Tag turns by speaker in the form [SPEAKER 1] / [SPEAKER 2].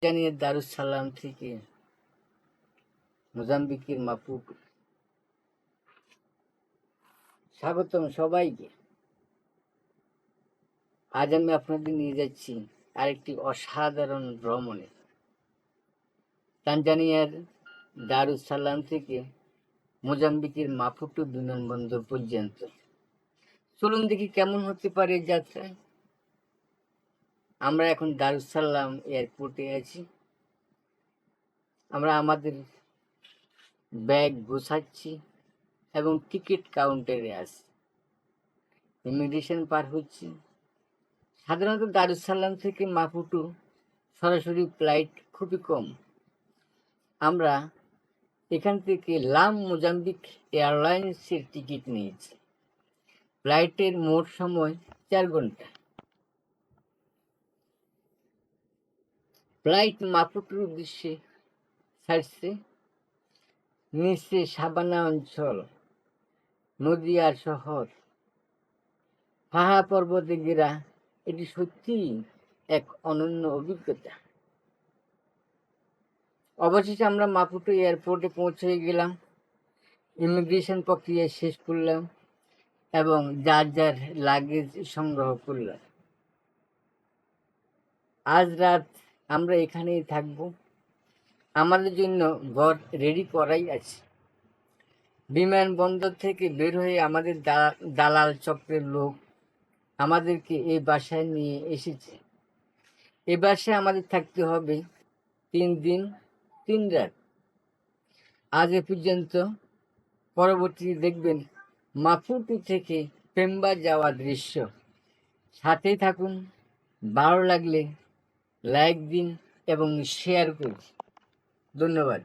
[SPEAKER 1] জানিয়ে দারুসালাম থেকে মোজাম্বিকের মাপুটো। স্বাগতম সবাইকে। আজ আমি আপনাদের নিয়ে যাচ্ছি আরেকটি অসাধারণ ভ্রমণে, তানজানিয়ার দারুসালাম থেকে মোজাম্বিকের মাপুটো বিমানবন্দর পর্যন্ত। চলুন দেখি কেমন হতে পারে যাত্রায়। আমরা এখন দারুসালাম এয়ারপোর্টে আছি। আমরা আমাদের ব্যাগ গোছাচ্ছি এবং টিকিট কাউন্টারে আছি। ইমিগ্রেশন পার হচ্ছি। সাধারণত দারুসালাম থেকে মাপুটো সরাসরি ফ্লাইট খুবই কম। আমরা এখান থেকে লাম মোজাম্বিক এয়ারলাইন্সের টিকিট নিয়েছি। ফ্লাইটের মোট সময় 4 ঘন্টা। ফ্লাইট মাপুটোর উদ্দেশ্যে ছাড়ছে। নিচে সাবানা অঞ্চল, নদী আর শহর, পাহাড় পর্বতে ঘেরা। এটি সত্যিই এক অনন্য অভিজ্ঞতা। অবশেষে আমরা মাপুটো এয়ারপোর্টে পৌঁছে গেলাম। ইমিগ্রেশন প্রক্রিয়া শেষ করলাম এবং যার যার লাগেজ সংগ্রহ করলাম। আজ রাত আমরা এখানেই থাকবো। আমাদের জন্য ঘর রেডি করাই আছে। বিমানবন্দর থেকে বের হয়ে আমাদের দালাল চক্রের লোক আমাদেরকে এই বাসায় নিয়ে এসেছে। এ বাসায় আমাদের থাকতে হবে 3 দিন 3 রাত। আজ এ পর্যন্ত। পরবর্তী দেখবেন মাপুটো থেকে পেম্বা যাওয়ার দৃশ্য। সাথেই থাকুন। ভালো লাগলে লাইক দিন এবং শেয়ার করুন। ধন্যবাদ।